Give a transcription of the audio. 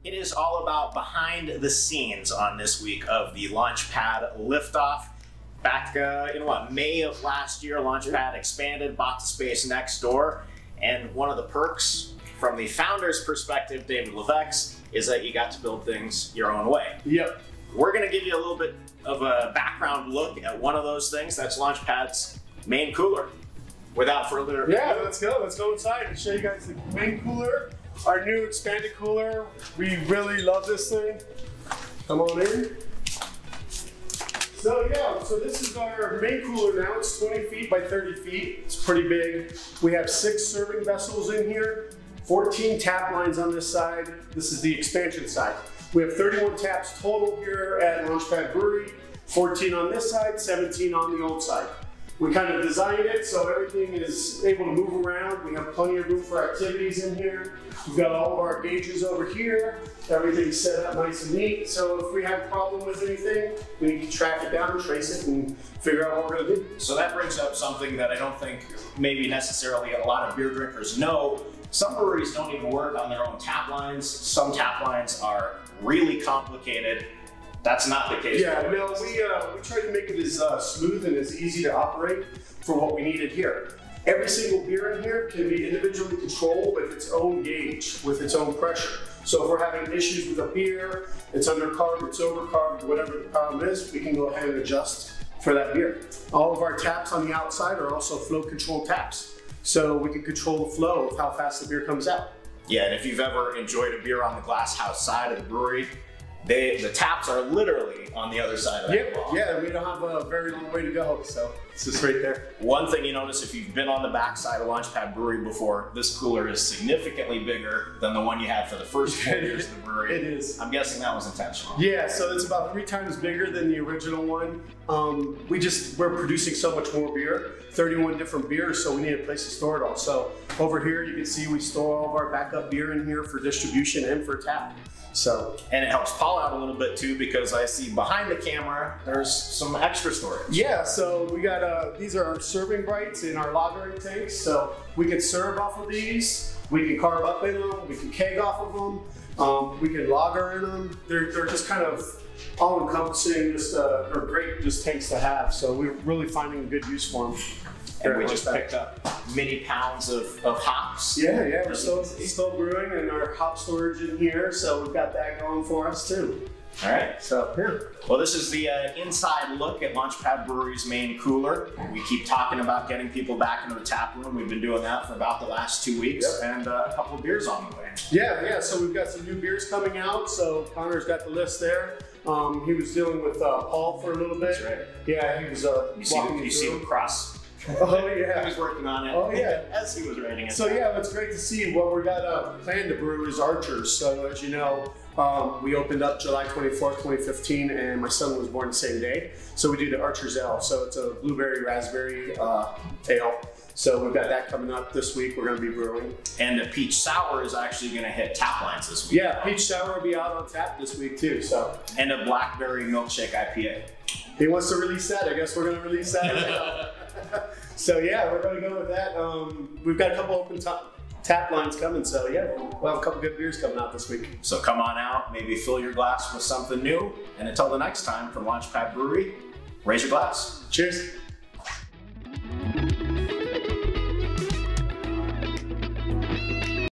It is all about behind the scenes on this week of the Launchpad liftoff. Back in May of last year, Launchpad expanded, bought the space next door, and one of the perks from the founder's perspective, David Levesque, is that you got to build things your own way. Yep. We're gonna give you a little bit of a background look at one of those things. That's Launchpad's main cooler. Without further ado, yeah, let's go inside and show you guys the main cooler, our new expanded cooler. We really love this thing. Come on in. So this is our main cooler now. It's 20 feet by 30 feet. It's pretty big. We have 6 serving vessels in here, 14 tap lines on this side. This is the expansion side. We have 31 taps total here at Launchpad Brewery, 14 on this side, 17 on the old side. We kind of designed it so everything is able to move around. We have plenty of room for activities in here. We've got all of our gauges over here. Everything's set up nice and neat. So if we have a problem with anything, we can track it down, trace it, and figure out what we're gonna do. So that brings up something that I don't think maybe necessarily a lot of beer drinkers know. Some breweries don't even work on their own tap lines. Some tap lines are really complicated. That's not the case. Yeah, no, we tried to make it as smooth and as easy to operate for what we needed here. Every single beer in here can be individually controlled with its own gauge, with its own pressure. So if we're having issues with a beer, it's undercarb, it's overcarb, whatever the problem is, we can go ahead and adjust for that beer. All of our taps on the outside are also flow control taps. So we can control the flow of how fast the beer comes out. Yeah, and if you've ever enjoyed a beer on the glass house side of the brewery, the taps are literally on the other side of that wall. Yeah, we don't have a very long way to go, so it's just right there. One thing you notice if you've been on the back side of Launchpad Brewery before, this cooler is significantly bigger than the one you had for the first 4 years of the brewery. It is. I'm guessing that was intentional. Yeah, so it's about 3 times bigger than the original one. We're producing so much more beer, 31 different beers, so we need a place to store it all. So over here, you can see we store all of our backup beer in here for distribution and for tap. So, and it helps Paul out a little bit too, because I see behind the camera there's some extra storage. Yeah, so we got these are our serving brights in our lagering tanks, so we can serve off of these, we can carb up in them, we can keg off of them, we can lager in them. They're just kind of all-encompassing, they're great just tanks to have, so we're really finding a good use for them. And we just picked up many pounds of hops. Yeah, we're still brewing in our hop storage in here, so we've got that going for us too. All right. So, yeah. Well, this is the inside look at Launchpad Brewery's main cooler. We keep talking about getting people back into the tap room. We've been doing that for about the last 2 weeks, and a couple of beers on the way. Yeah, so we've got some new beers coming out, so Connor's got the list there. He was dealing with Paul for a little bit. That's right. Yeah, he was you see the cross. Oh yeah, he was working on it. Oh yeah, as he was writing it. So yeah, it's great to see. What we got planned to brew is Archers. So as you know, we opened up July 24th, 2015, and my son was born the same day. So we do the Archers Ale. So it's a blueberry raspberry ale. So we've got that coming up this week. We're going to be brewing. And the peach sour is actually going to hit tap lines this week. Yeah, peach sour will be out on tap this week too. So. And a blackberry milkshake IPA. He wants to release that. I guess we're going to release that. So yeah, we're going to go with that. We've got a couple open tap lines coming, so yeah, we'll have a couple good beers coming out this week. So come on out, maybe fill your glass with something new, and until the next time from Launchpad Brewery, raise your glass. Cheers.